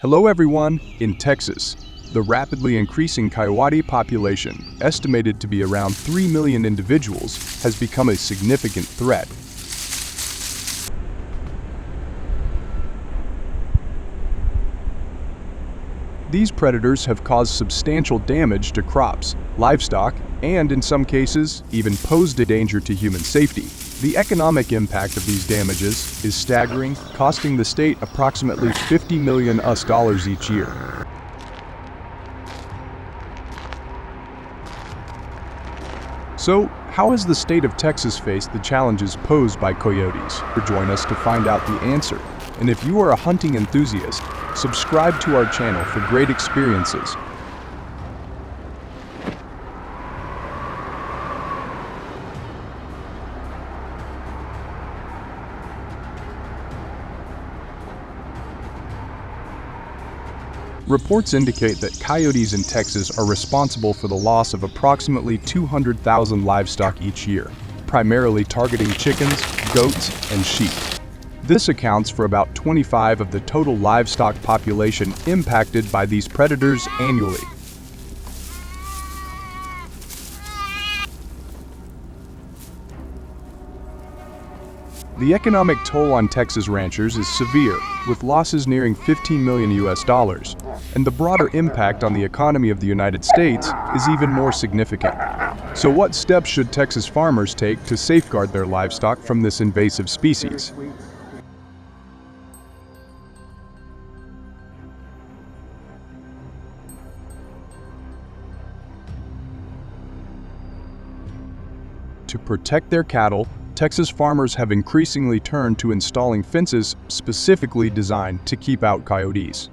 Hello everyone. In Texas, the rapidly increasing coyote population, estimated to be around 3 million individuals, has become a significant threat. These predators have caused substantial damage to crops, livestock, and in some cases, even posed a danger to human safety. The economic impact of these damages is staggering, costing the state approximately $50 million each year. So, how has the state of Texas faced the challenges posed by coyotes? Join us to find out the answer. And if you are a hunting enthusiast, subscribe to our channel for great experiences. Reports indicate that coyotes in Texas are responsible for the loss of approximately 200,000 livestock each year, primarily targeting chickens, goats, and sheep. This accounts for about 25% of the total livestock population impacted by these predators annually. The economic toll on Texas ranchers is severe, with losses nearing $15 million, and the broader impact on the economy of the United States is even more significant. So what steps should Texas farmers take to safeguard their livestock from this invasive species? To protect their cattle, Texas farmers have increasingly turned to installing fences specifically designed to keep out coyotes.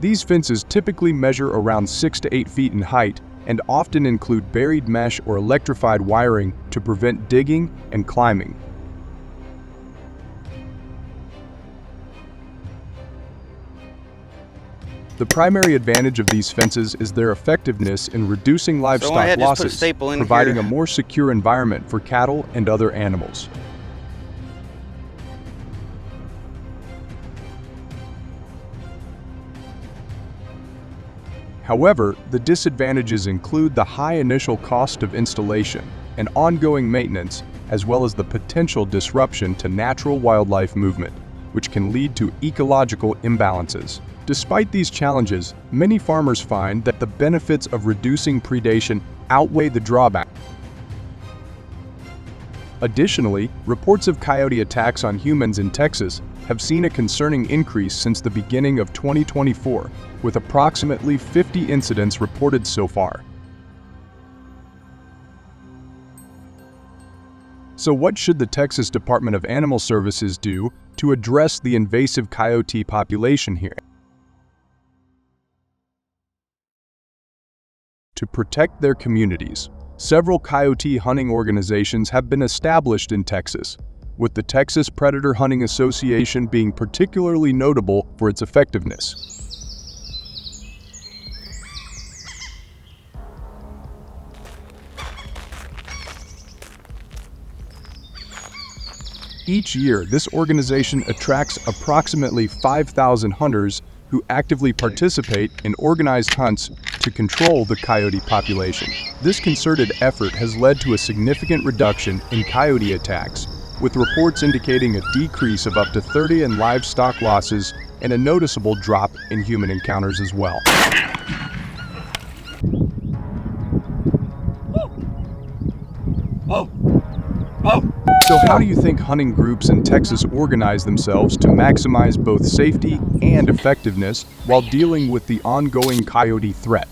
These fences typically measure around 6 to 8 feet in height and often include buried mesh or electrified wiring to prevent digging and climbing. The primary advantage of these fences is their effectiveness in reducing livestock losses, providing a more secure environment for cattle and other animals. However, the disadvantages include the high initial cost of installation and ongoing maintenance, as well as the potential disruption to natural wildlife movement, which can lead to ecological imbalances. Despite these challenges, many farmers find that the benefits of reducing predation outweigh the drawbacks. Additionally, reports of coyote attacks on humans in Texas have seen a concerning increase since the beginning of 2024, with approximately 50 incidents reported so far. So what should the Texas Department of Animal Services do to address the invasive coyote population here? To protect their communities, several coyote hunting organizations have been established in Texas, with the Texas Predator Hunting Association being particularly notable for its effectiveness. Each year, this organization attracts approximately 5,000 hunters who actively participate in organized hunts to control the coyote population. This concerted effort has led to a significant reduction in coyote attacks, with reports indicating a decrease of up to 30% in livestock losses and a noticeable drop in human encounters as well. So how do you think hunting groups in Texas organize themselves to maximize both safety and effectiveness while dealing with the ongoing coyote threat?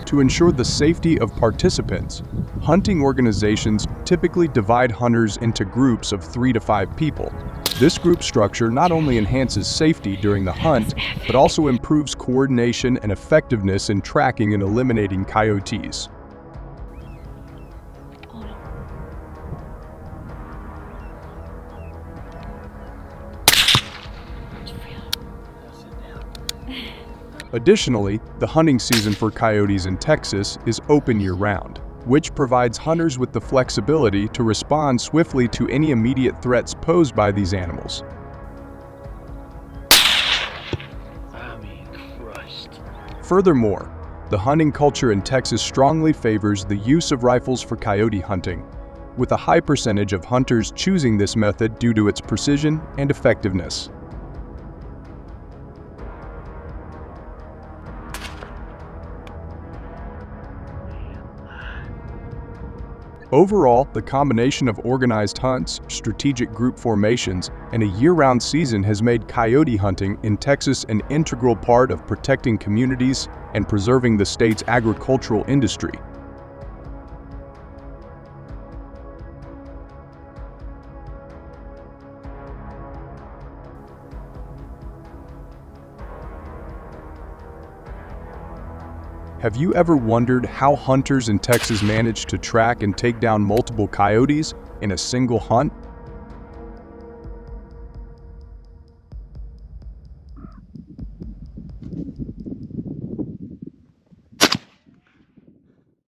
To ensure the safety of participants, hunting organizations typically divide hunters into groups of 3 to 5 people. This group structure not only enhances safety during the hunt, but also improves coordination and effectiveness in tracking and eliminating coyotes. Additionally, the hunting season for coyotes in Texas is open year-round, which provides hunters with the flexibility to respond swiftly to any immediate threats posed by these animals. Furthermore, the hunting culture in Texas strongly favors the use of rifles for coyote hunting, with a high percentage of hunters choosing this method due to its precision and effectiveness. Overall, the combination of organized hunts, strategic group formations, and a year-round season has made coyote hunting in Texas an integral part of protecting communities and preserving the state's agricultural industry. Have you ever wondered how hunters in Texas manage to track and take down multiple coyotes in a single hunt?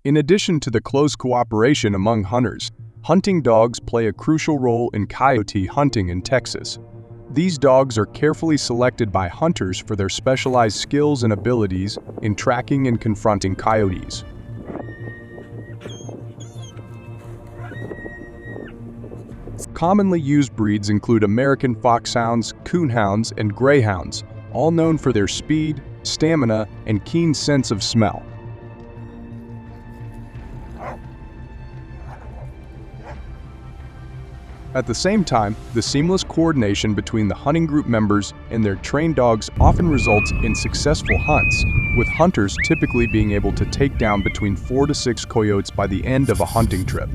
In addition to the close cooperation among hunters, hunting dogs play a crucial role in coyote hunting in Texas. These dogs are carefully selected by hunters for their specialized skills and abilities in tracking and confronting coyotes. Commonly used breeds include American foxhounds, coonhounds, and greyhounds, all known for their speed, stamina, and keen sense of smell. At the same time, the seamless coordination between the hunting group members and their trained dogs often results in successful hunts, with hunters typically being able to take down between 4 to 6 coyotes by the end of a hunting trip.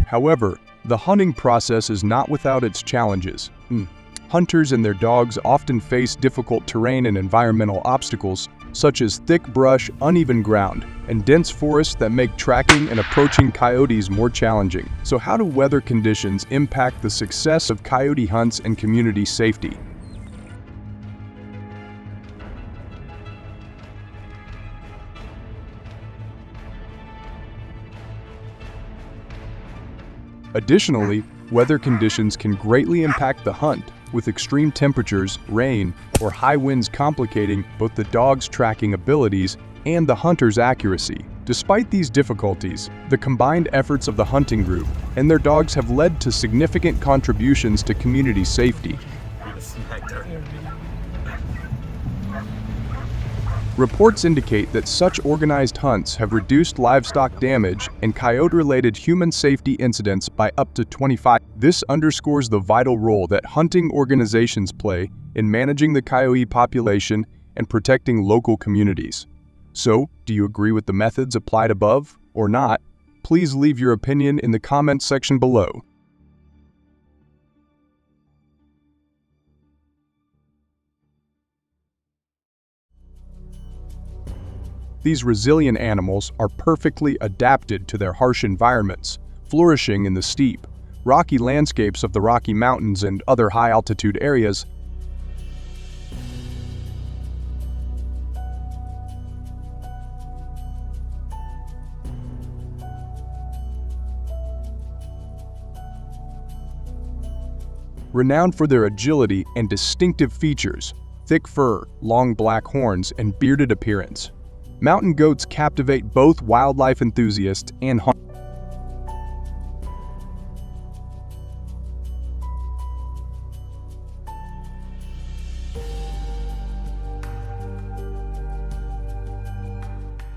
However, the hunting process is not without its challenges. Hunters and their dogs often face difficult terrain and environmental obstacles, such as thick brush, uneven ground, and dense forests that make tracking and approaching coyotes more challenging. So how do weather conditions impact the success of coyote hunts and community safety? Additionally, weather conditions can greatly impact the hunt, with extreme temperatures, rain, or high winds complicating both the dog's tracking abilities and the hunter's accuracy. Despite these difficulties, the combined efforts of the hunting group and their dogs have led to significant contributions to community safety. Reports indicate that such organized hunts have reduced livestock damage and coyote-related human safety incidents by up to 25%. This underscores the vital role that hunting organizations play in managing the coyote population and protecting local communities. So, do you agree with the methods applied above, or not? Please leave your opinion in the comments section below. These resilient animals are perfectly adapted to their harsh environments, flourishing in the steep, rocky landscapes of the Rocky Mountains and other high-altitude areas. Renowned for their agility and distinctive features, thick fur, long black horns, and bearded appearance. Mountain goats captivate both wildlife enthusiasts and hunters.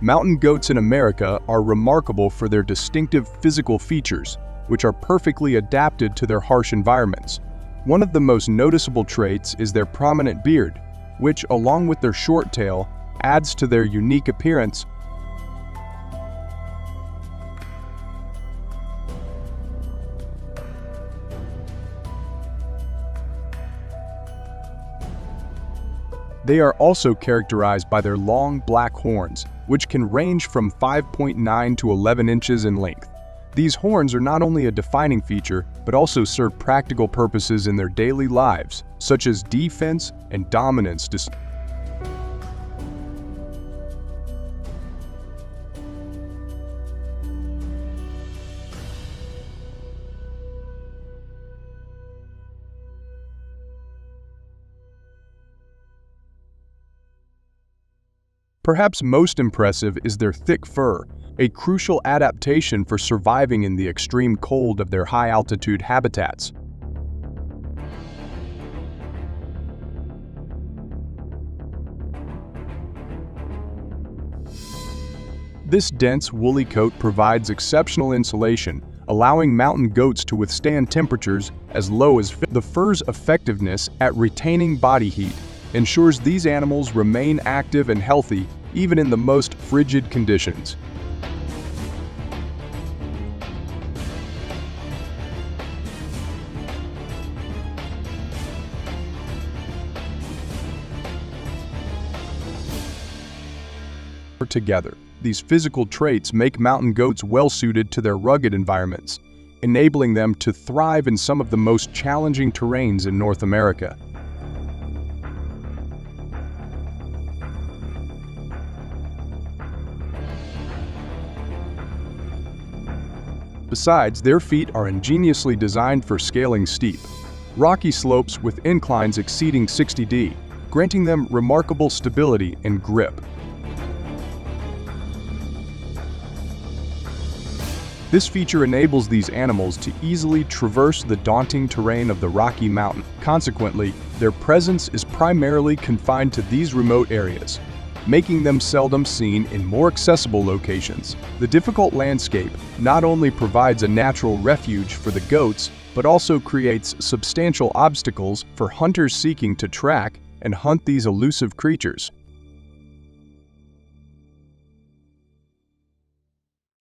Mountain goats in America are remarkable for their distinctive physical features, which are perfectly adapted to their harsh environments. One of the most noticeable traits is their prominent beard, which, along with their short tail, adds to their unique appearance. They are also characterized by their long black horns, which can range from 5.9 to 11 inches in length. These horns are not only a defining feature, but also serve practical purposes in their daily lives, such as defense and dominance. Perhaps most impressive is their thick fur, a crucial adaptation for surviving in the extreme cold of their high-altitude habitats. This dense, woolly coat provides exceptional insulation, allowing mountain goats to withstand temperatures as low as the fur's effectiveness at retaining body heat ensures these animals remain active and healthy even in the most frigid conditions. Together, these physical traits make mountain goats well-suited to their rugged environments, enabling them to thrive in some of the most challenging terrains in North America. Besides, their feet are ingeniously designed for scaling steep, rocky slopes with inclines exceeding 60°, granting them remarkable stability and grip. This feature enables these animals to easily traverse the daunting terrain of the Rocky Mountain. Consequently, their presence is primarily confined to these remote areas, making them seldom seen in more accessible locations. The difficult landscape not only provides a natural refuge for the goats, but also creates substantial obstacles for hunters seeking to track and hunt these elusive creatures.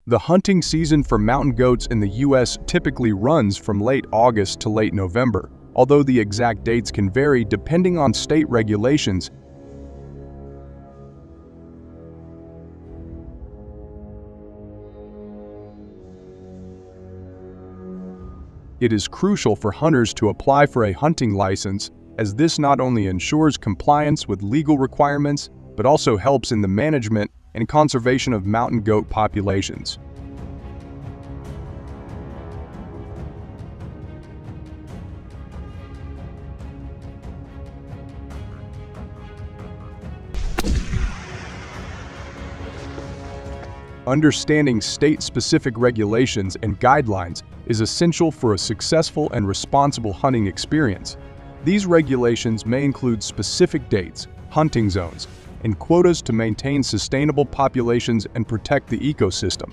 The hunting season for mountain goats in the U.S. typically runs from late August to late November, although the exact dates can vary depending on state regulations. It is crucial for hunters to apply for a hunting license, as this not only ensures compliance with legal requirements, but also helps in the management and conservation of mountain goat populations. Understanding state-specific regulations and guidelines is essential for a successful and responsible hunting experience. These regulations may include specific dates, hunting zones, and quotas to maintain sustainable populations and protect the ecosystem.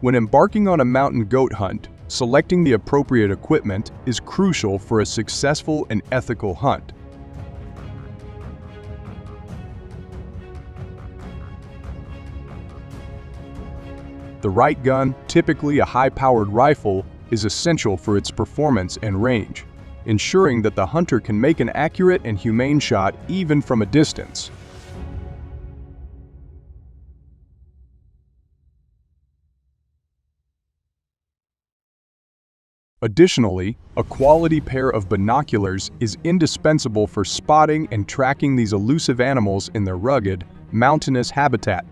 When embarking on a mountain goat hunt, selecting the appropriate equipment is crucial for a successful and ethical hunt. The right gun, typically a high-powered rifle, is essential for its performance and range, ensuring that the hunter can make an accurate and humane shot even from a distance. Additionally, a quality pair of binoculars is indispensable for spotting and tracking these elusive animals in their rugged, mountainous habitat.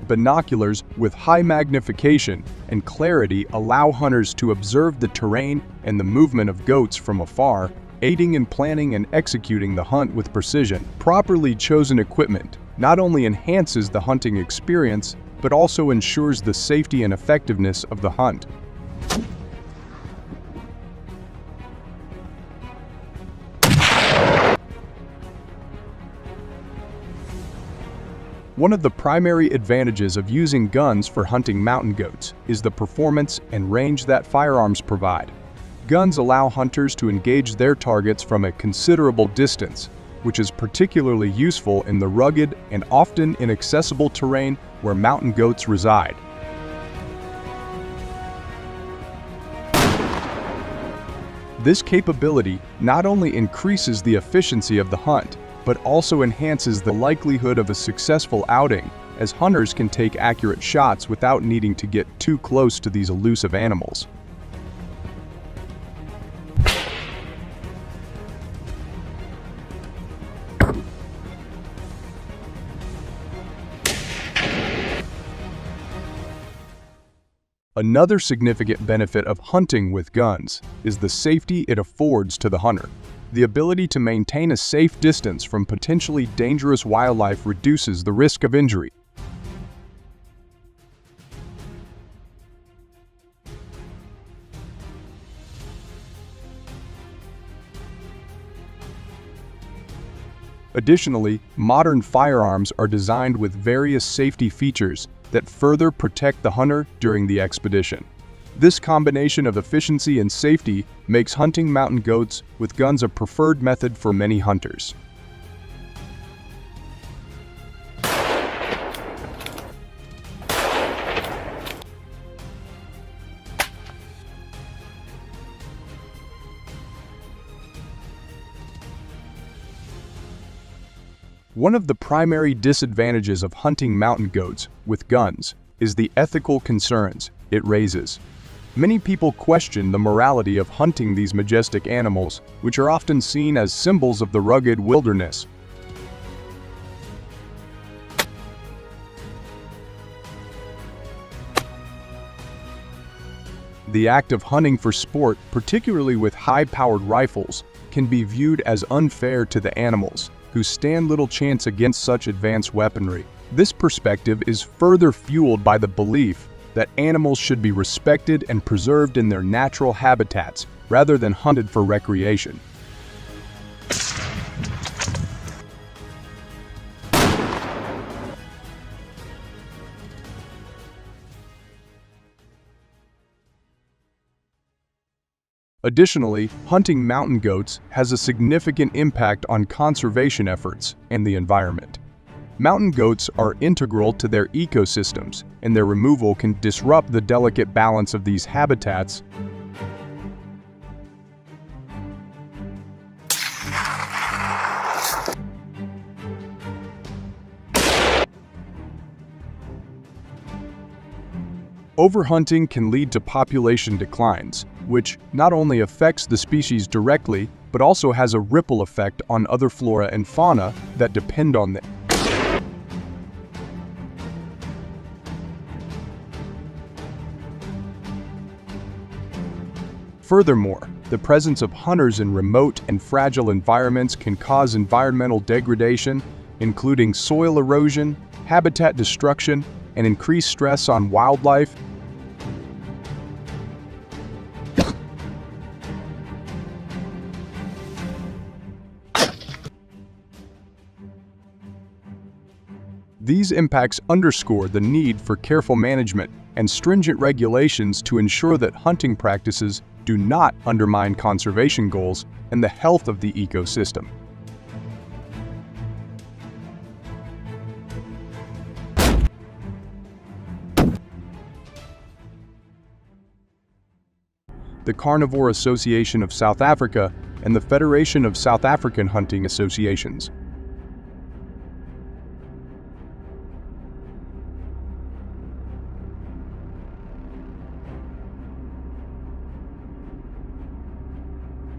Binoculars with high magnification and clarity allow hunters to observe the terrain and the movement of goats from afar, aiding in planning and executing the hunt with precision. Properly chosen equipment not only enhances the hunting experience, but also ensures the safety and effectiveness of the hunt. One of the primary advantages of using guns for hunting mountain goats is the performance and range that firearms provide. Guns allow hunters to engage their targets from a considerable distance, which is particularly useful in the rugged and often inaccessible terrain where mountain goats reside. This capability not only increases the efficiency of the hunt, but also enhances the likelihood of a successful outing, as hunters can take accurate shots without needing to get too close to these elusive animals. Another significant benefit of hunting with guns is the safety it affords to the hunter. The ability to maintain a safe distance from potentially dangerous wildlife reduces the risk of injury. Additionally, modern firearms are designed with various safety features that further protect the hunter during the expedition. This combination of efficiency and safety makes hunting mountain goats with guns a preferred method for many hunters. One of the primary disadvantages of hunting mountain goats with guns is the ethical concerns it raises. Many people question the morality of hunting these majestic animals, which are often seen as symbols of the rugged wilderness. The act of hunting for sport, particularly with high-powered rifles, can be viewed as unfair to the animals, who stand little chance against such advanced weaponry. This perspective is further fueled by the belief that animals should be respected and preserved in their natural habitats rather than hunted for recreation. Additionally, hunting mountain goats has a significant impact on conservation efforts and the environment. Mountain goats are integral to their ecosystems, and their removal can disrupt the delicate balance of these habitats. Overhunting can lead to population declines, which not only affects the species directly, but also has a ripple effect on other flora and fauna that depend on them. Furthermore, the presence of hunters in remote and fragile environments can cause environmental degradation, including soil erosion, habitat destruction, and increased stress on wildlife. These impacts underscore the need for careful management and stringent regulations to ensure that hunting practices do not undermine conservation goals and the health of the ecosystem. The Carnivore Association of South Africa and the Federation of South African Hunting Associations.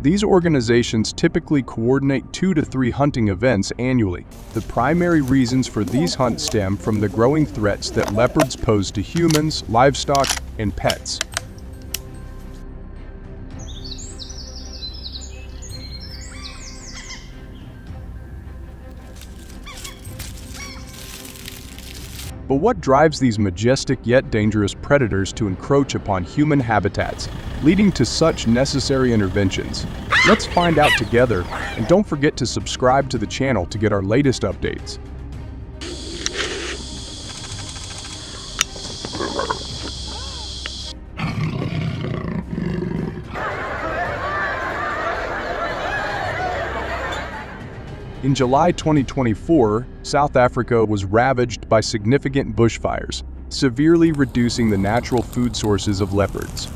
These organizations typically coordinate 2 to 3 hunting events annually. The primary reasons for these hunts stem from the growing threats that leopards pose to humans, livestock, and pets. But what drives these majestic yet dangerous predators to encroach upon human habitats, leading to such necessary interventions? Let's find out together, and don't forget to subscribe to the channel to get our latest updates. In July 2024, South Africa was ravaged by significant bushfires, severely reducing the natural food sources of leopards.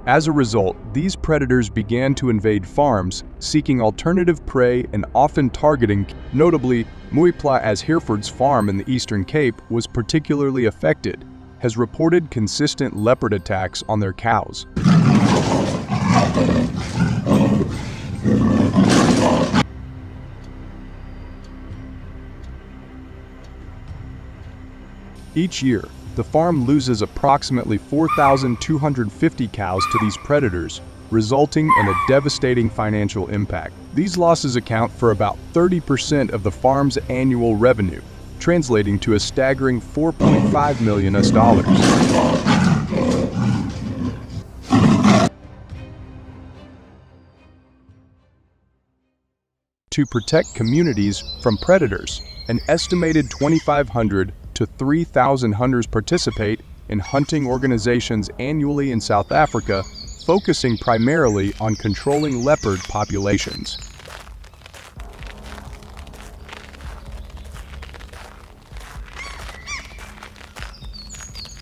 As a result, these predators began to invade farms, seeking alternative prey and often targeting. Notably, Muipla as Hereford's farm in the Eastern Cape was particularly affected, has reported consistent leopard attacks on their cows. Each year, the farm loses approximately 4,250 cows to these predators, resulting in a devastating financial impact. These losses account for about 30% of the farm's annual revenue, translating to a staggering $4.5 million. To protect communities from predators, an estimated 2,500 to 3,000 hunters participate in hunting organizations annually in South Africa, focusing primarily on controlling leopard populations.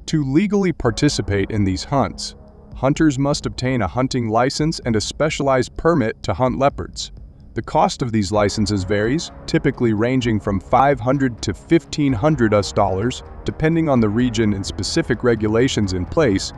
To legally participate in these hunts, hunters must obtain a hunting license and a specialized permit to hunt leopards. The cost of these licenses varies, typically ranging from $500 to $1,500, depending on the region and specific regulations in place.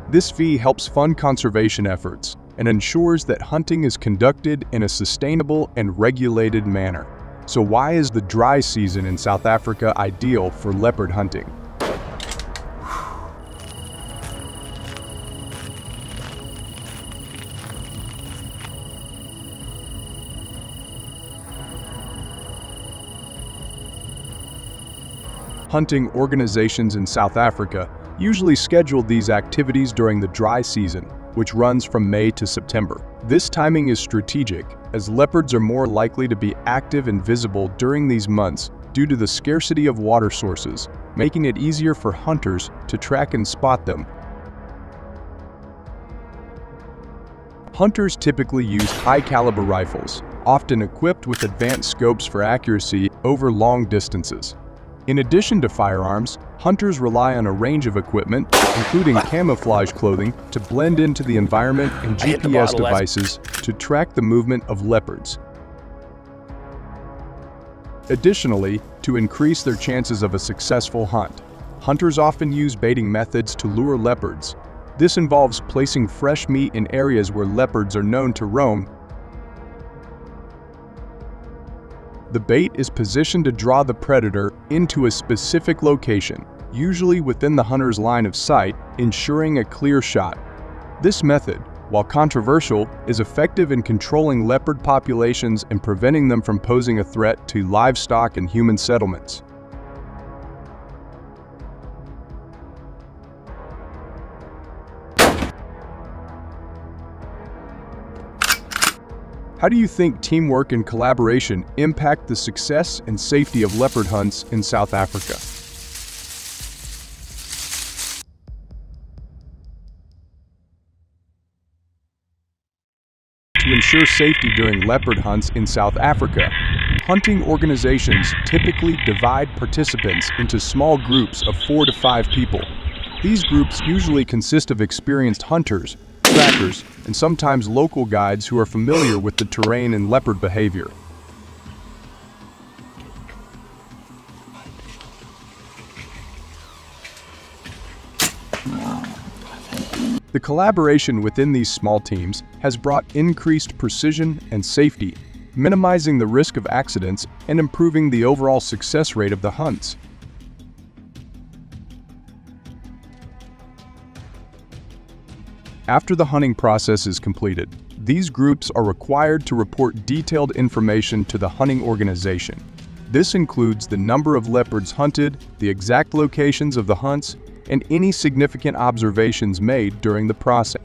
This fee helps fund conservation efforts and ensures that hunting is conducted in a sustainable and regulated manner. So why is the dry season in South Africa ideal for leopard hunting? Hunting organizations in South Africa usually schedule these activities during the dry season, which runs from May to September. This timing is strategic, as leopards are more likely to be active and visible during these months due to the scarcity of water sources, making it easier for hunters to track and spot them. Hunters typically use high-caliber rifles, often equipped with advanced scopes for accuracy over long distances. In addition to firearms, hunters rely on a range of equipment, including camouflage clothing, to blend into the environment and GPS devices to track the movement of leopards. Additionally, to increase their chances of a successful hunt, hunters often use baiting methods to lure leopards. This involves placing fresh meat in areas where leopards are known to roam. The bait is positioned to draw the predator into a specific location, usually within the hunter's line of sight, ensuring a clear shot. This method, while controversial, is effective in controlling leopard populations and preventing them from posing a threat to livestock and human settlements. How do you think teamwork and collaboration impact the success and safety of leopard hunts in South Africa? To ensure safety during leopard hunts in South Africa, hunting organizations typically divide participants into small groups of 4 to 5 people. These groups usually consist of experienced hunters, trackers, and sometimes local guides who are familiar with the terrain and leopard behavior. The collaboration within these small teams has brought increased precision and safety, minimizing the risk of accidents and improving the overall success rate of the hunts. After the hunting process is completed, these groups are required to report detailed information to the hunting organization. This includes the number of leopards hunted, the exact locations of the hunts, and any significant observations made during the process.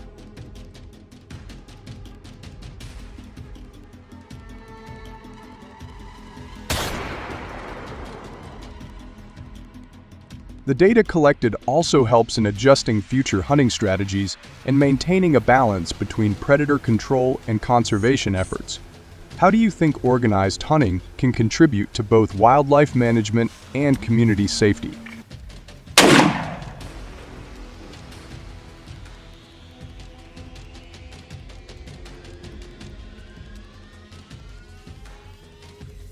The data collected also helps in adjusting future hunting strategies and maintaining a balance between predator control and conservation efforts. How do you think organized hunting can contribute to both wildlife management and community safety?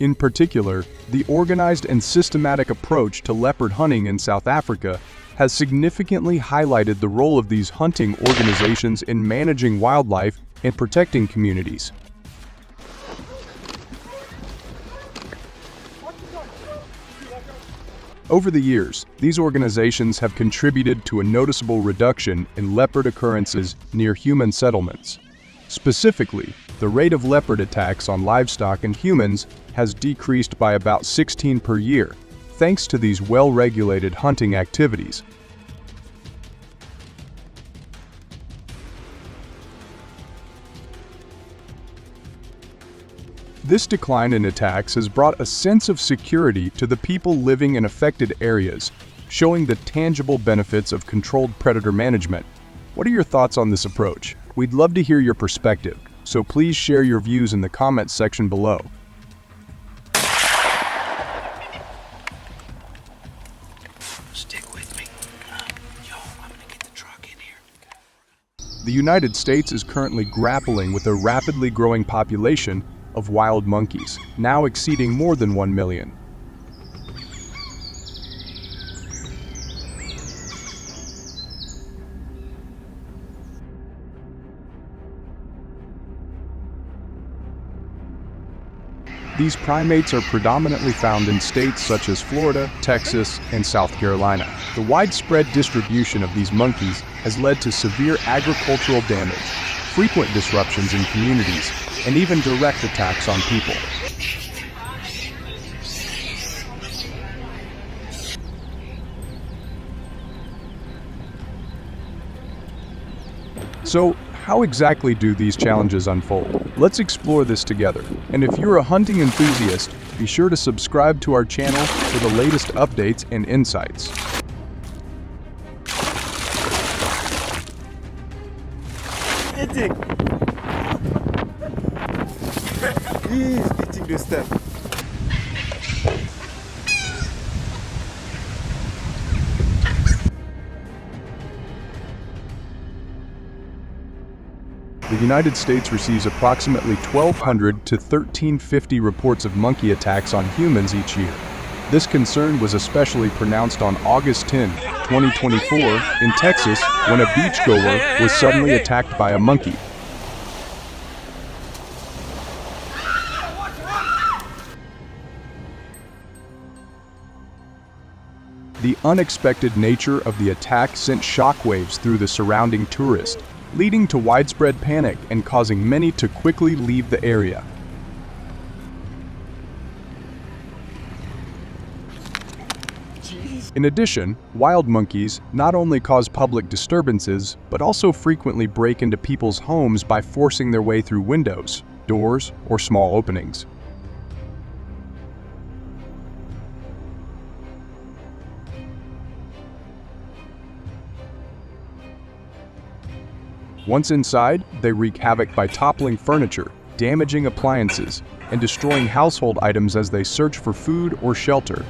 In particular, the organized and systematic approach to leopard hunting in South Africa has significantly highlighted the role of these hunting organizations in managing wildlife and protecting communities. Over the years, these organizations have contributed to a noticeable reduction in leopard occurrences near human settlements. Specifically, the rate of leopard attacks on livestock and humans has decreased by about 16 per year, thanks to these well-regulated hunting activities. This decline in attacks has brought a sense of security to the people living in affected areas, showing the tangible benefits of controlled predator management. What are your thoughts on this approach? We'd love to hear your perspective, so please share your views in the comments section below. Stick with me. I'm gonna get the truck in here. The United States is currently grappling with a rapidly growing population of wild monkeys, now exceeding more than 1 million. These primates are predominantly found in states such as Florida, Texas, and South Carolina. The widespread distribution of these monkeys has led to severe agricultural damage, frequent disruptions in communities, and even direct attacks on people. So, how exactly do these challenges unfold? Let's explore this together. And if you're a hunting enthusiast, be sure to subscribe to our channel for the latest updates and insights. He's getting this step. The United States receives approximately 1,200 to 1,350 reports of monkey attacks on humans each year. This concern was especially pronounced on August 10, 2024, in Texas, when a beachgoer was suddenly attacked by a monkey. The unexpected nature of the attack sent shockwaves through the surrounding tourists, leading to widespread panic and causing many to quickly leave the area. In addition, wild monkeys not only cause public disturbances, but also frequently break into people's homes by forcing their way through windows, doors, or small openings. Once inside, they wreak havoc by toppling furniture, damaging appliances, and destroying household items as they search for food or shelter.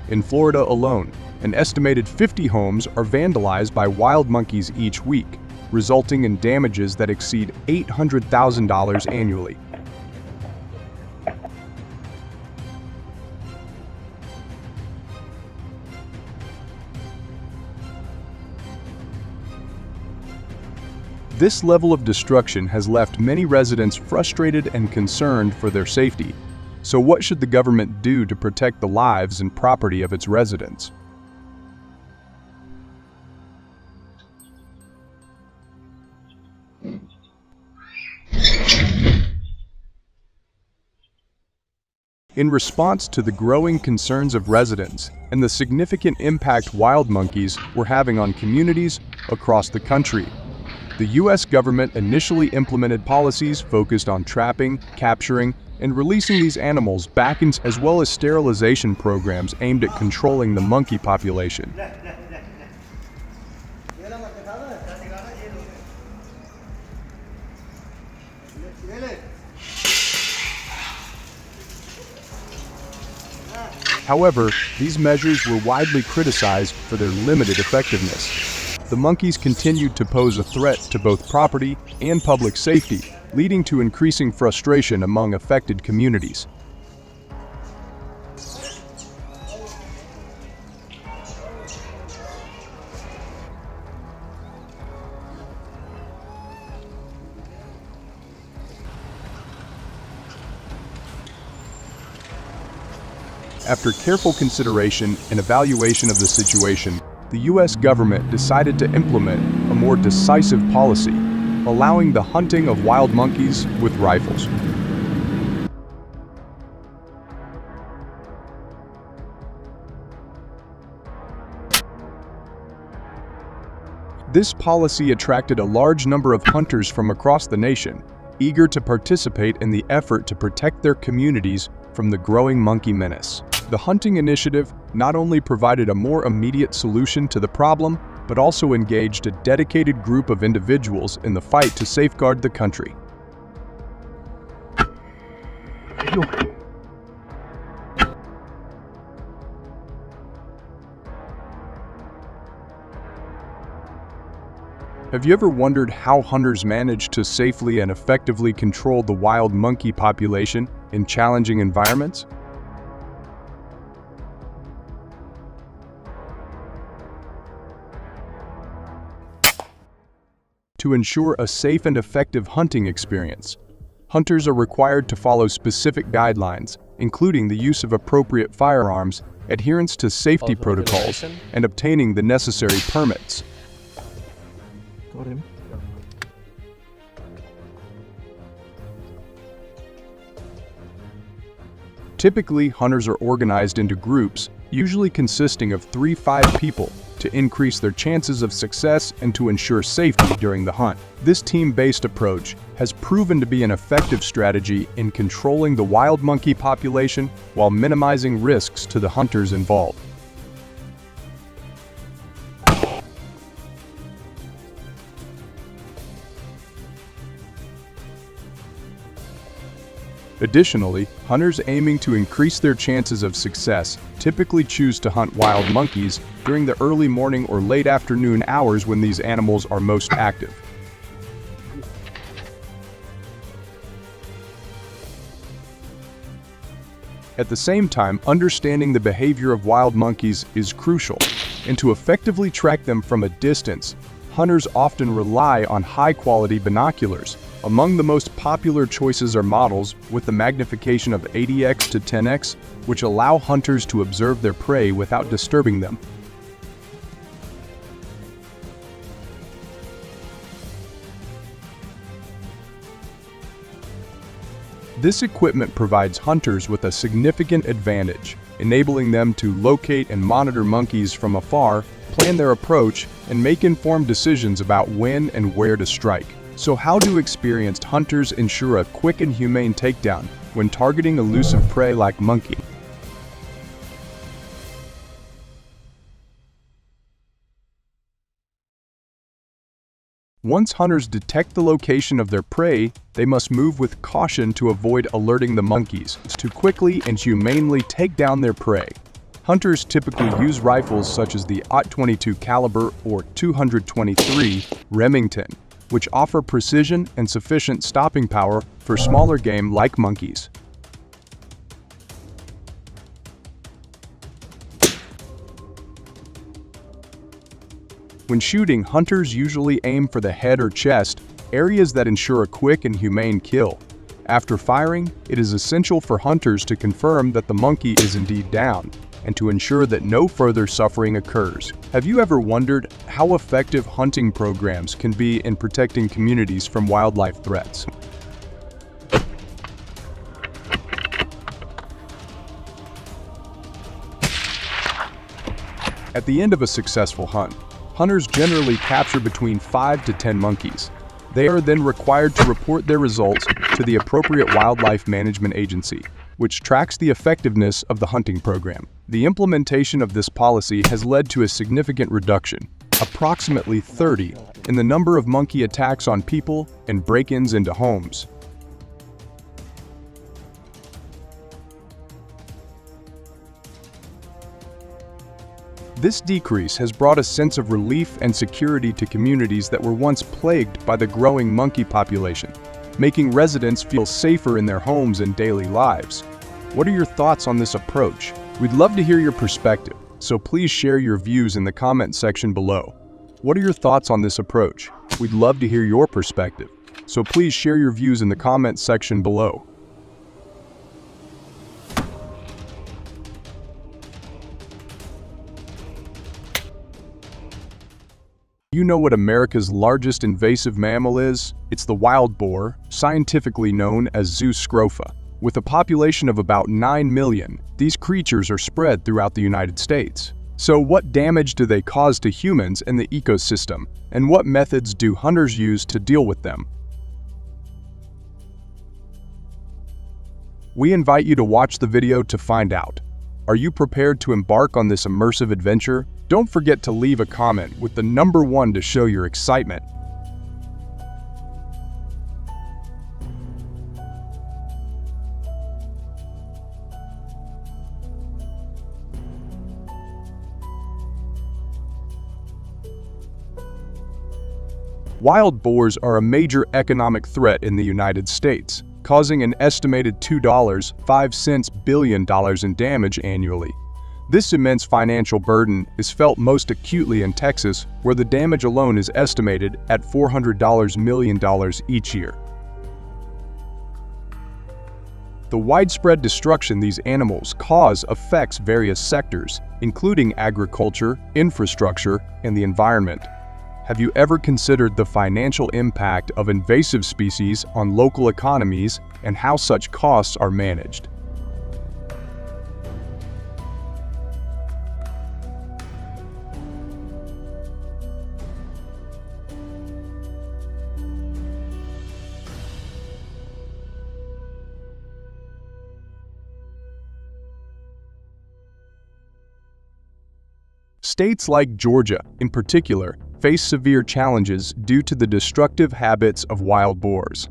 In Florida alone, an estimated 50 homes are vandalized by wild monkeys each week, resulting in damages that exceed $800,000 annually. This level of destruction has left many residents frustrated and concerned for their safety. So what should the government do to protect the lives and property of its residents? In response to the growing concerns of residents, and the significant impact wild monkeys were having on communities across the country. The U.S. government initially implemented policies focused on trapping, capturing, and releasing these animals back in, as well as sterilization programs aimed at controlling the monkey population. However, these measures were widely criticized for their limited effectiveness. The monkeys continued to pose a threat to both property and public safety, leading to increasing frustration among affected communities. After careful consideration and evaluation of the situation, the U.S. government decided to implement a more decisive policy, allowing the hunting of wild monkeys with rifles. This policy attracted a large number of hunters from across the nation, eager to participate in the effort to protect their communities from the growing monkey menace. The hunting initiative not only provided a more immediate solution to the problem, but also engaged a dedicated group of individuals in the fight to safeguard the country. Have you ever wondered how hunters manage to safely and effectively control the wild monkey population in challenging environments? To ensure a safe and effective hunting experience, hunters are required to follow specific guidelines, including the use of appropriate firearms, adherence to safety protocols, and obtaining the necessary permits. Got him. Typically, hunters are organized into groups, usually consisting of 3-5 people, to increase their chances of success and to ensure safety during the hunt. This team-based approach has proven to be an effective strategy in controlling the wild monkey population while minimizing risks to the hunters involved. Additionally, hunters aiming to increase their chances of success typically choose to hunt wild monkeys during the early morning or late afternoon hours when these animals are most active. At the same time, understanding the behavior of wild monkeys is crucial, and to effectively track them from a distance, hunters often rely on high-quality binoculars. Among the most popular choices are models with the magnification of 80x to 10x, which allow hunters to observe their prey without disturbing them. This equipment provides hunters with a significant advantage, enabling them to locate and monitor monkeys from afar, plan their approach, and make informed decisions about when and where to strike. So how do experienced hunters ensure a quick and humane takedown when targeting elusive prey like monkey? Once hunters detect the location of their prey, they must move with caution to avoid alerting the monkeys to quickly and humanely take down their prey. Hunters typically use rifles such as the .22 caliber or 223 Remington, which offer precision and sufficient stopping power for smaller game like monkeys. When shooting, hunters usually aim for the head or chest, areas that ensure a quick and humane kill. After firing, it is essential for hunters to confirm that the monkey is indeed down, and to ensure that no further suffering occurs. Have you ever wondered how effective hunting programs can be in protecting communities from wildlife threats? At the end of a successful hunt, hunters generally capture between 5 to 10 monkeys. They are then required to report their results to the appropriate wildlife management agency, which tracks the effectiveness of the hunting program. The implementation of this policy has led to a significant reduction, approximately 30, in the number of monkey attacks on people and break-ins into homes. This decrease has brought a sense of relief and security to communities that were once plagued by the growing monkey population, making residents feel safer in their homes and daily lives. What are your thoughts on this approach? We'd love to hear your perspective, so please share your views in the comment section below. What are your thoughts on this approach? We'd love to hear your perspective, so please share your views in the comment section below. You know what America's largest invasive mammal is? It's the wild boar, scientifically known as Zeus scrofa. With a population of about 9 million, these creatures are spread throughout the United States. So what damage do they cause to humans and the ecosystem, and what methods do hunters use to deal with them? We invite you to watch the video to find out. Are you prepared to embark on this immersive adventure? Don't forget to leave a comment with the number 1 to show your excitement. Wild boars are a major economic threat in the United States, causing an estimated $2.05 billion in damage annually. This immense financial burden is felt most acutely in Texas, where the damage alone is estimated at $400 million each year. The widespread destruction these animals cause affects various sectors, including agriculture, infrastructure, and the environment. Have you ever considered the financial impact of invasive species on local economies and how such costs are managed? States like Georgia, in particular, face severe challenges due to the destructive habits of wild boars.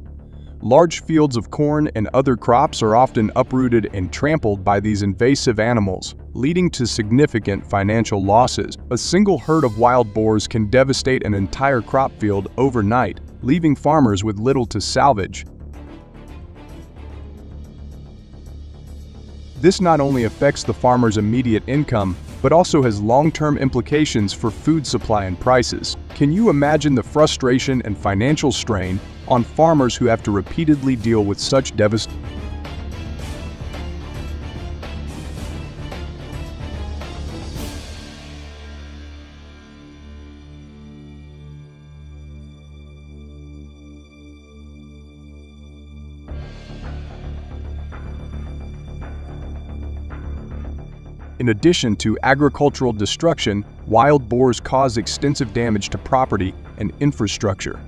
Large fields of corn and other crops are often uprooted and trampled by these invasive animals, leading to significant financial losses. A single herd of wild boars can devastate an entire crop field overnight, leaving farmers with little to salvage. This not only affects the farmer's immediate income, but also has long-term implications for food supply and prices. Can you imagine the frustration and financial strain on farmers who have to repeatedly deal with such devastation? In addition to agricultural destruction, wild boars cause extensive damage to property and infrastructure.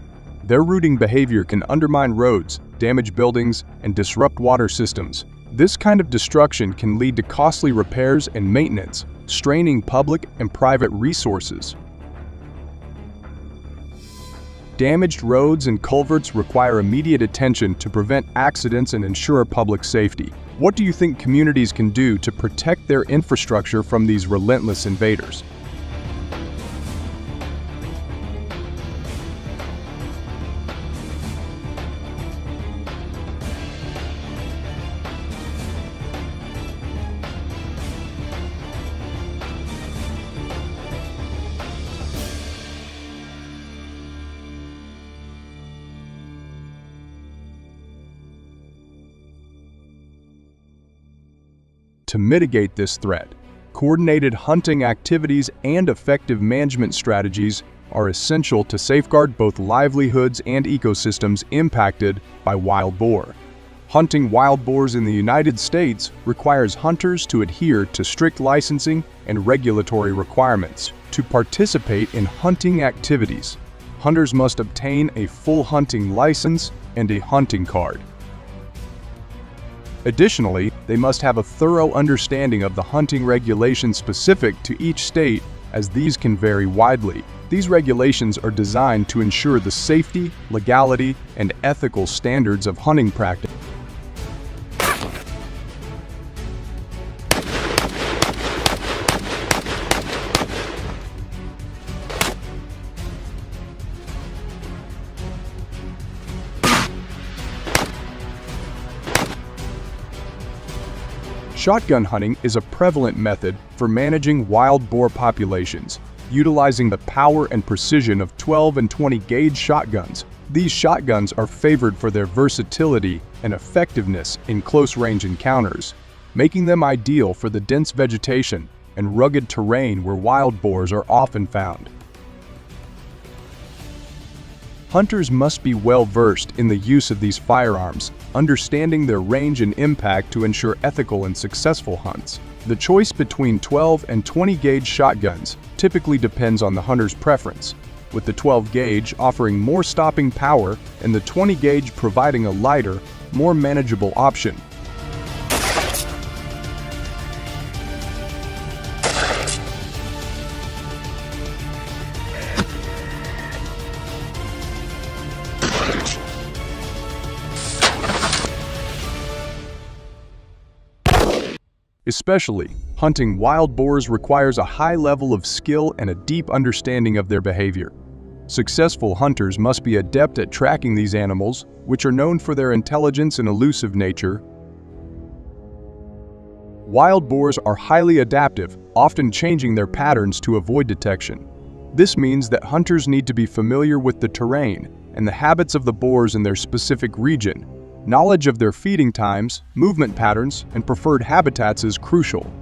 Their rooting behavior can undermine roads, damage buildings, and disrupt water systems. This kind of destruction can lead to costly repairs and maintenance, straining public and private resources. Damaged roads and culverts require immediate attention to prevent accidents and ensure public safety. What do you think communities can do to protect their infrastructure from these relentless invaders? To mitigate this threat, coordinated hunting activities and effective management strategies are essential to safeguard both livelihoods and ecosystems impacted by wild boar. Hunting wild boars in the United States requires hunters to adhere to strict licensing and regulatory requirements. To participate in hunting activities, hunters must obtain a full hunting license and a hunting card. Additionally, they must have a thorough understanding of the hunting regulations specific to each state, as these can vary widely. These regulations are designed to ensure the safety, legality, and ethical standards of hunting practice. Shotgun hunting is a prevalent method for managing wild boar populations, utilizing the power and precision of 12 and 20 gauge shotguns. These shotguns are favored for their versatility and effectiveness in close-range encounters, making them ideal for the dense vegetation and rugged terrain where wild boars are often found. Hunters must be well versed in the use of these firearms, understanding their range and impact to ensure ethical and successful hunts. The choice between 12 and 20 gauge shotguns typically depends on the hunter's preference, with the 12 gauge offering more stopping power and the 20 gauge providing a lighter, more manageable option. Especially, hunting wild boars requires a high level of skill and a deep understanding of their behavior. Successful hunters must be adept at tracking these animals, which are known for their intelligence and elusive nature. Wild boars are highly adaptive, often changing their patterns to avoid detection. This means that hunters need to be familiar with the terrain and the habits of the boars in their specific region. Knowledge of their feeding times, movement patterns, and preferred habitats is crucial.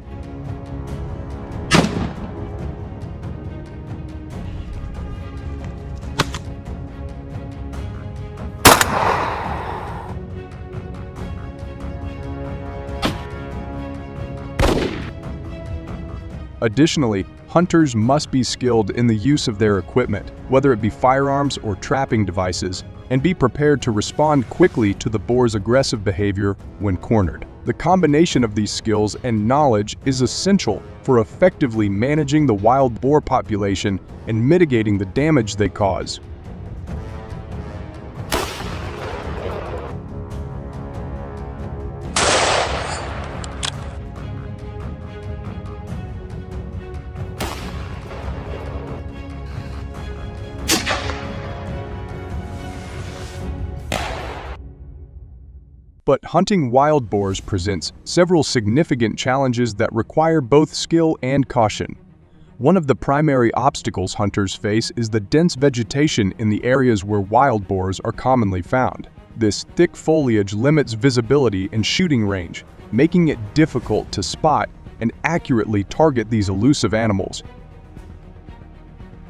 Additionally, hunters must be skilled in the use of their equipment, whether it be firearms or trapping devices, and be prepared to respond quickly to the boar's aggressive behavior when cornered. The combination of these skills and knowledge is essential for effectively managing the wild boar population and mitigating the damage they cause. But hunting wild boars presents several significant challenges that require both skill and caution. One of the primary obstacles hunters face is the dense vegetation in the areas where wild boars are commonly found. This thick foliage limits visibility and shooting range, making it difficult to spot and accurately target these elusive animals.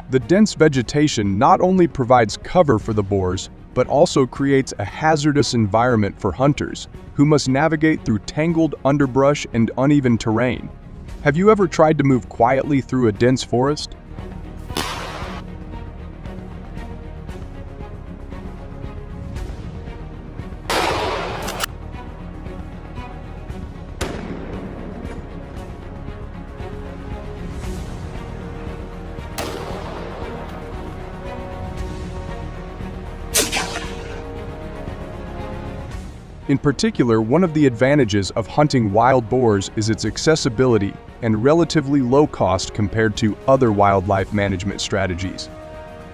The dense vegetation not only provides cover for the boars, but also creates a hazardous environment for hunters, who must navigate through tangled underbrush and uneven terrain. Have you ever tried to move quietly through a dense forest? In particular, one of the advantages of hunting wild boars is its accessibility and relatively low cost compared to other wildlife management strategies.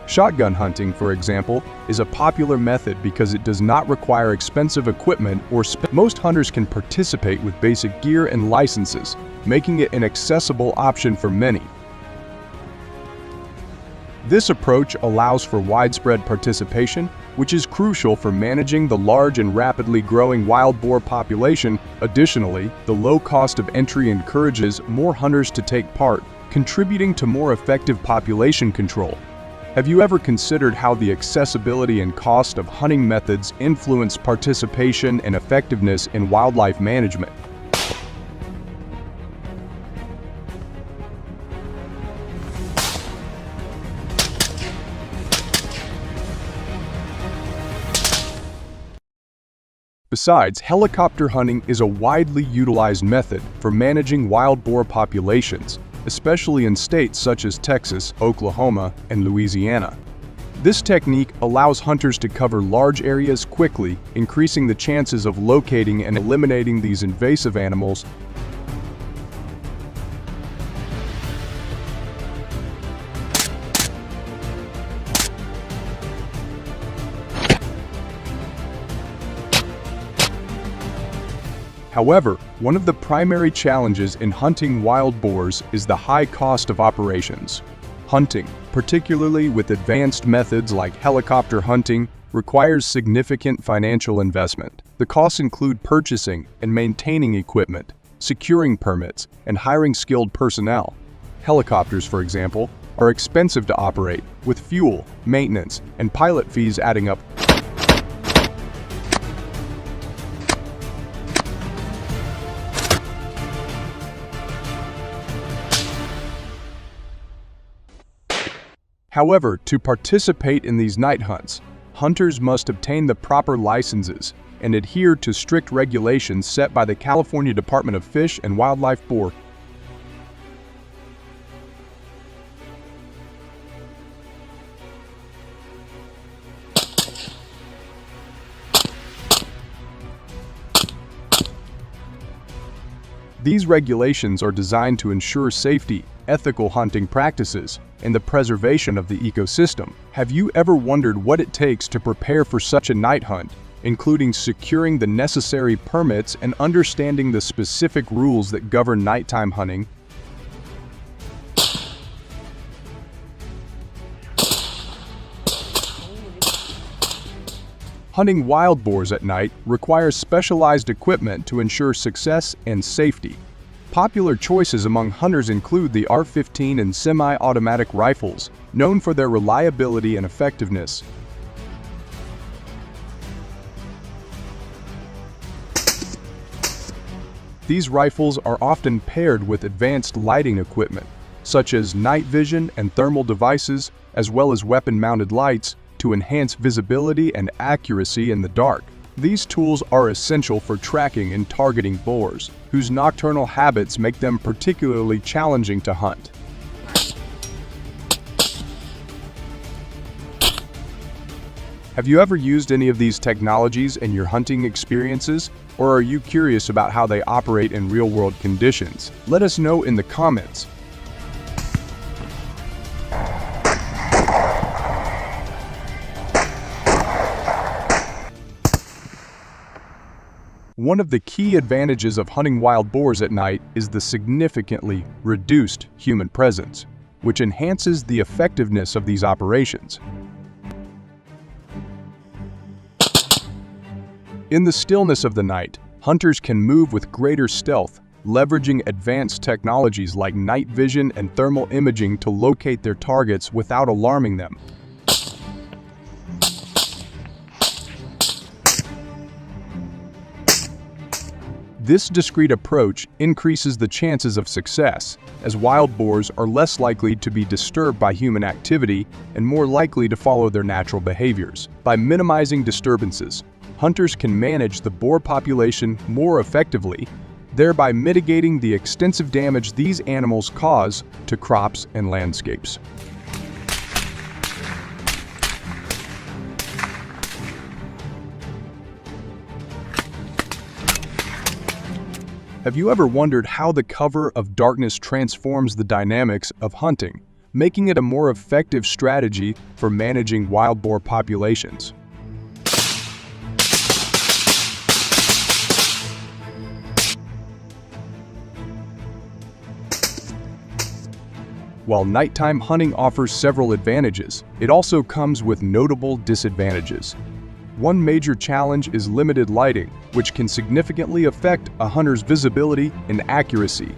Shotgun hunting, for example, is a popular method because it does not require expensive equipment or most hunters can participate with basic gear and licenses, making it an accessible option for many. This approach allows for widespread participation, which is crucial for managing the large and rapidly growing wild boar population. Additionally, the low cost of entry encourages more hunters to take part, contributing to more effective population control. Have you ever considered how the accessibility and cost of hunting methods influence participation and effectiveness in wildlife management? Besides, helicopter hunting is a widely utilized method for managing wild boar populations, especially in states such as Texas, Oklahoma, and Louisiana. This technique allows hunters to cover large areas quickly, increasing the chances of locating and eliminating these invasive animals. However, one of the primary challenges in hunting wild boars is the high cost of operations. Hunting, particularly with advanced methods like helicopter hunting, requires significant financial investment. The costs include purchasing and maintaining equipment, securing permits, and hiring skilled personnel. Helicopters, for example, are expensive to operate, with fuel, maintenance, and pilot fees adding up. However, to participate in these night hunts, hunters must obtain the proper licenses and adhere to strict regulations set by the California Department of Fish and Wildlife Board. These regulations are designed to ensure safety, ethical hunting practices, and the preservation of the ecosystem. Have you ever wondered what it takes to prepare for such a night hunt, including securing the necessary permits and understanding the specific rules that govern nighttime hunting? Hunting wild boars at night requires specialized equipment to ensure success and safety. Popular choices among hunters include the AR-15 and semi-automatic rifles, known for their reliability and effectiveness. These rifles are often paired with advanced lighting equipment, such as night vision and thermal devices, as well as weapon-mounted lights, to enhance visibility and accuracy in the dark. These tools are essential for tracking and targeting boars, whose nocturnal habits make them particularly challenging to hunt. Have you ever used any of these technologies in your hunting experiences, or are you curious about how they operate in real-world conditions? Let us know in the comments. One of the key advantages of hunting wild boars at night is the significantly reduced human presence, which enhances the effectiveness of these operations. In the stillness of the night, hunters can move with greater stealth, leveraging advanced technologies like night vision and thermal imaging to locate their targets without alarming them. This discreet approach increases the chances of success, as wild boars are less likely to be disturbed by human activity and more likely to follow their natural behaviors. By minimizing disturbances, hunters can manage the boar population more effectively, thereby mitigating the extensive damage these animals cause to crops and landscapes. Have you ever wondered how the cover of darkness transforms the dynamics of hunting, making it a more effective strategy for managing wild boar populations? While nighttime hunting offers several advantages, it also comes with notable disadvantages. One major challenge is limited lighting, which can significantly affect a hunter's visibility and accuracy.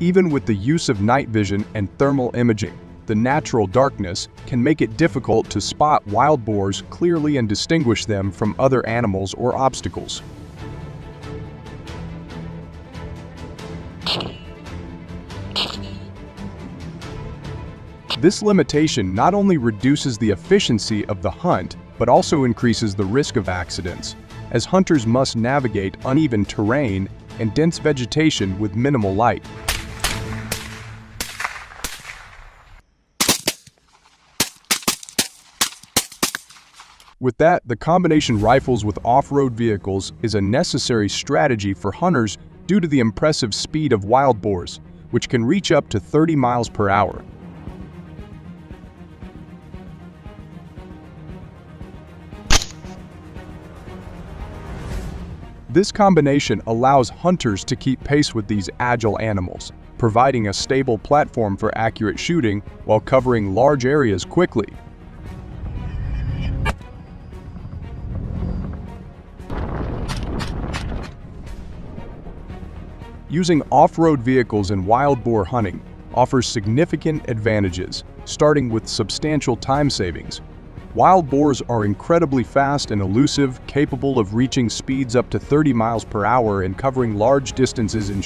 Even with the use of night vision and thermal imaging, the natural darkness can make it difficult to spot wild boars clearly and distinguish them from other animals or obstacles. This limitation not only reduces the efficiency of the hunt, but also increases the risk of accidents, as hunters must navigate uneven terrain and dense vegetation with minimal light. With that, the combination rifles with off-road vehicles is a necessary strategy for hunters due to the impressive speed of wild boars, which can reach up to 30 miles per hour. This combination allows hunters to keep pace with these agile animals, providing a stable platform for accurate shooting while covering large areas quickly. Using off-road vehicles in wild boar hunting offers significant advantages, starting with substantial time savings. Wild boars are incredibly fast and elusive, capable of reaching speeds up to 30 miles per hour and covering large distances in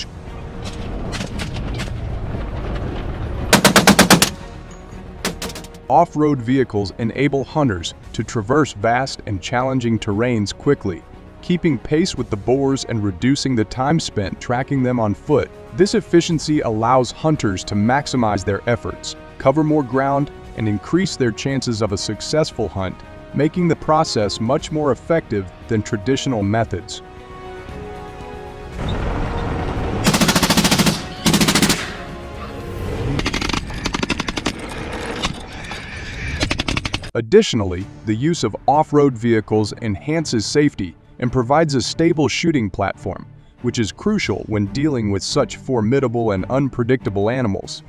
Off-road vehicles enable hunters to traverse vast and challenging terrains quickly, keeping pace with the boars and reducing the time spent tracking them on foot. This efficiency allows hunters to maximize their efforts, cover more ground, and increase their chances of a successful hunt, making the process much more effective than traditional methods. Additionally, the use of off-road vehicles enhances safety and provides a stable shooting platform, which is crucial when dealing with such formidable and unpredictable animals.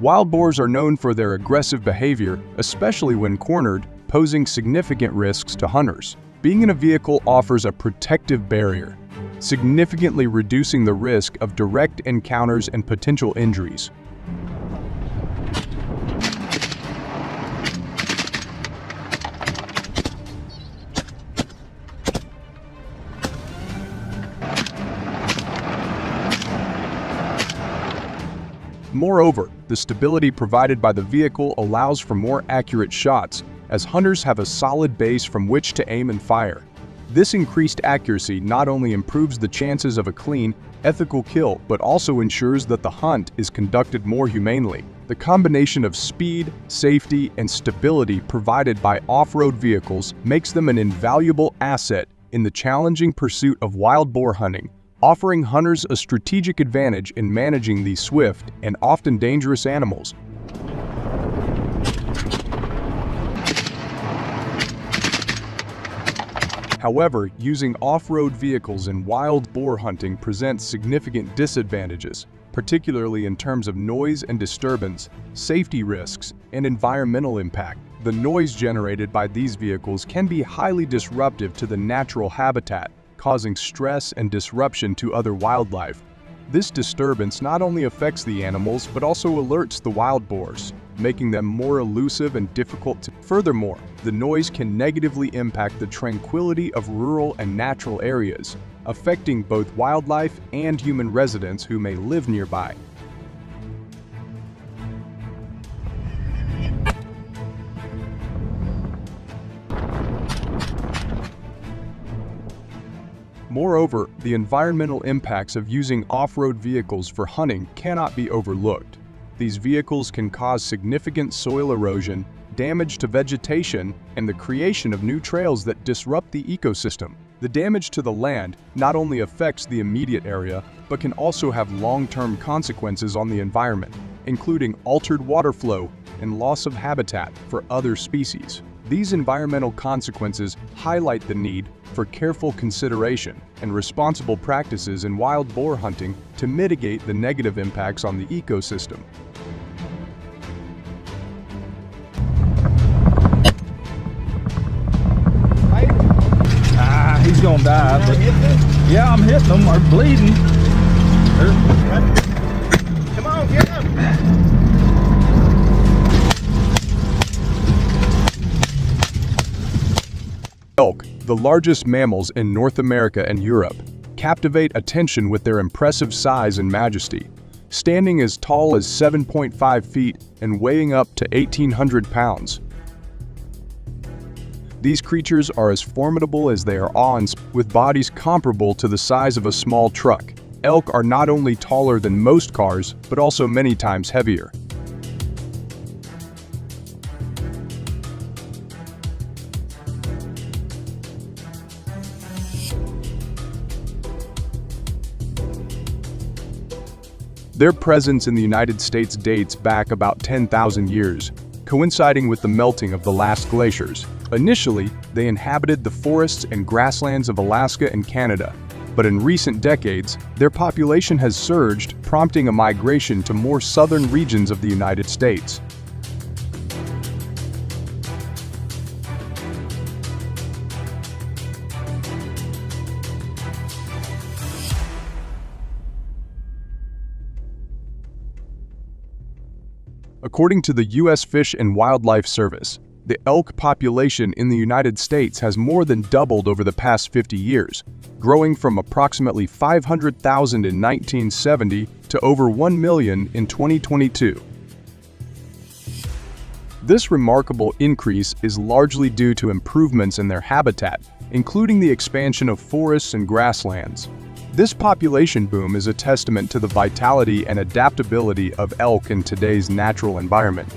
Wild boars are known for their aggressive behavior, especially when cornered, posing significant risks to hunters. Being in a vehicle offers a protective barrier, significantly reducing the risk of direct encounters and potential injuries. Moreover, the stability provided by the vehicle allows for more accurate shots, as hunters have a solid base from which to aim and fire. This increased accuracy not only improves the chances of a clean, ethical kill, but also ensures that the hunt is conducted more humanely. The combination of speed, safety, and stability provided by off-road vehicles makes them an invaluable asset in the challenging pursuit of wild boar hunting, offering hunters a strategic advantage in managing these swift and often dangerous animals. However, using off-road vehicles in wild boar hunting presents significant disadvantages, particularly in terms of noise and disturbance, safety risks, and environmental impact. The noise generated by these vehicles can be highly disruptive to the natural habitat, causing stress and disruption to other wildlife. This disturbance not only affects the animals but also alerts the wild boars, making them more elusive and difficult to. Furthermore, the noise can negatively impact the tranquility of rural and natural areas, affecting both wildlife and human residents who may live nearby. Moreover, the environmental impacts of using off-road vehicles for hunting cannot be overlooked. These vehicles can cause significant soil erosion, damage to vegetation, and the creation of new trails that disrupt the ecosystem. The damage to the land not only affects the immediate area, but can also have long-term consequences on the environment, including altered water flow and loss of habitat for other species. These environmental consequences highlight the need for careful consideration and responsible practices in wild boar hunting to mitigate the negative impacts on the ecosystem. He's gonna die, but yeah, I'm hitting him or bleeding. Come Elk, the largest mammals in North America and Europe, captivate attention with their impressive size and majesty. Standing as tall as 7.5 feet and weighing up to 1,800 pounds. These creatures are as formidable as they are awe-inspiring, with bodies comparable to the size of a small truck. Elk are not only taller than most cars, but also many times heavier. Their presence in the United States dates back about 10,000 years, coinciding with the melting of the last glaciers. Initially, they inhabited the forests and grasslands of Alaska and Canada, but in recent decades, their population has surged, prompting a migration to more southern regions of the United States. According to the U.S. Fish and Wildlife Service, the elk population in the United States has more than doubled over the past 50 years, growing from approximately 500,000 in 1970 to over 1 million in 2022. This remarkable increase is largely due to improvements in their habitat, including the expansion of forests and grasslands. This population boom is a testament to the vitality and adaptability of elk in today's natural environment.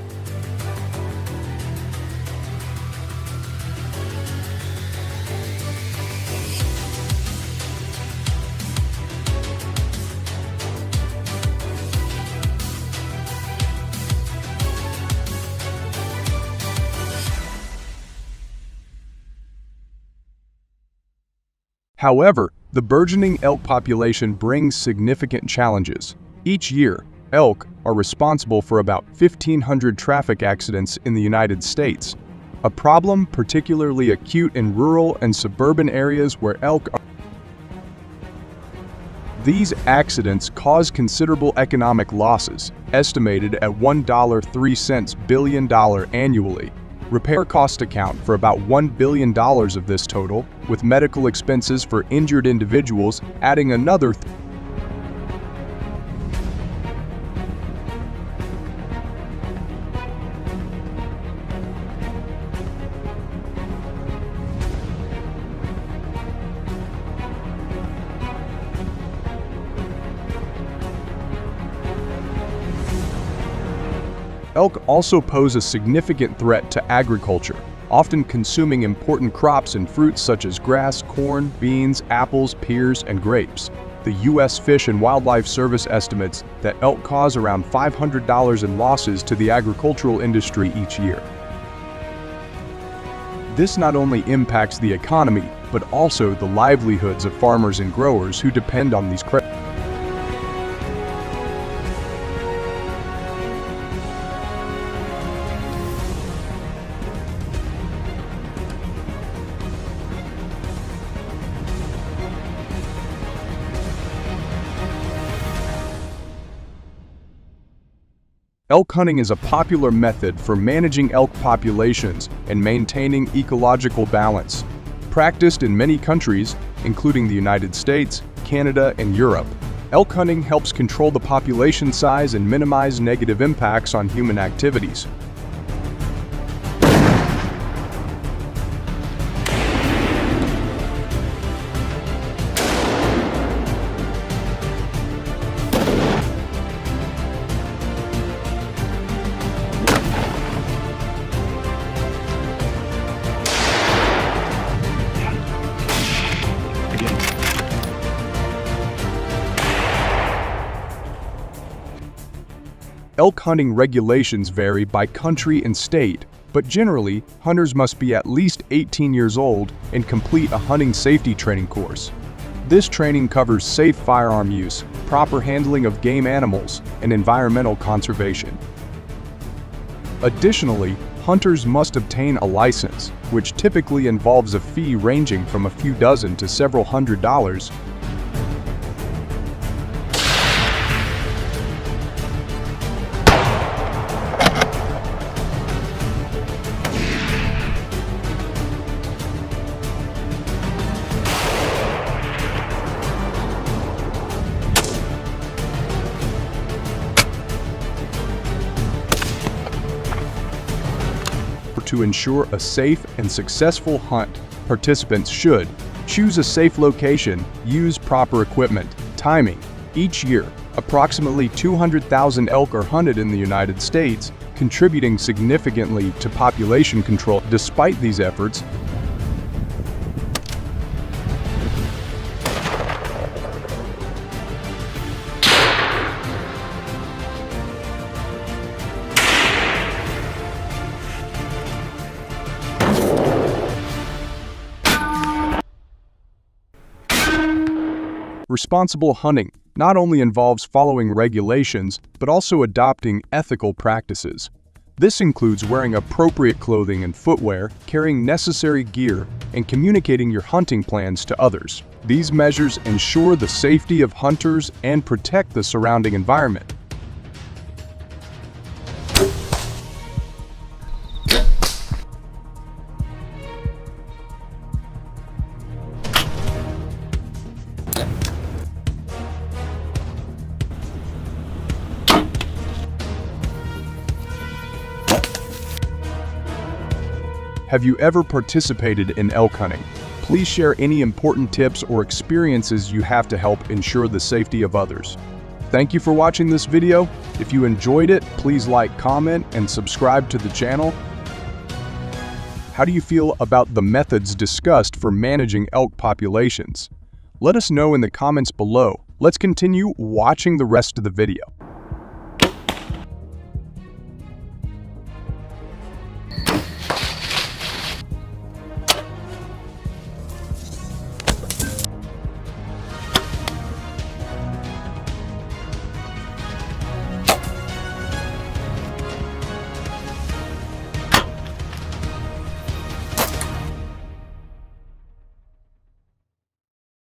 However, the burgeoning elk population brings significant challenges. Each year, elk are responsible for about 1,500 traffic accidents in the United States, a problem particularly acute in rural and suburban areas where elk are. These accidents cause considerable economic losses, estimated at $1.03 billion annually. Repair costs account for about $1 billion of this total, with medical expenses for injured individuals adding another. Elk also pose a significant threat to agriculture, often consuming important crops and fruits such as grass, corn, beans, apples, pears, and grapes. The U.S. Fish and Wildlife Service estimates that elk cause around $500 in losses to the agricultural industry each year. This not only impacts the economy, but also the livelihoods of farmers and growers who depend on these crops. Elk hunting is a popular method for managing elk populations and maintaining ecological balance. Practiced in many countries, including the United States, Canada, and Europe, elk hunting helps control the population size and minimize negative impacts on human activities. Elk hunting regulations vary by country and state, but generally, hunters must be at least 18 years old and complete a hunting safety training course. This training covers safe firearm use, proper handling of game animals, and environmental conservation. Additionally, hunters must obtain a license, which typically involves a fee ranging from a few dozen to several $100s. to ensure a safe and successful hunt, participants should choose a safe location, use proper equipment, timing. Each year, approximately 200,000 elk are hunted in the United States, contributing significantly to population control. Despite these efforts, responsible hunting not only involves following regulations, but also adopting ethical practices. This includes wearing appropriate clothing and footwear, carrying necessary gear, and communicating your hunting plans to others. These measures ensure the safety of hunters and protect the surrounding environment. Have you ever participated in elk hunting? Please share any important tips or experiences you have to help ensure the safety of others. Thank you for watching this video. If you enjoyed it, please like, comment, and subscribe to the channel. How do you feel about the methods discussed for managing elk populations? Let us know in the comments below. Let's continue watching the rest of the video.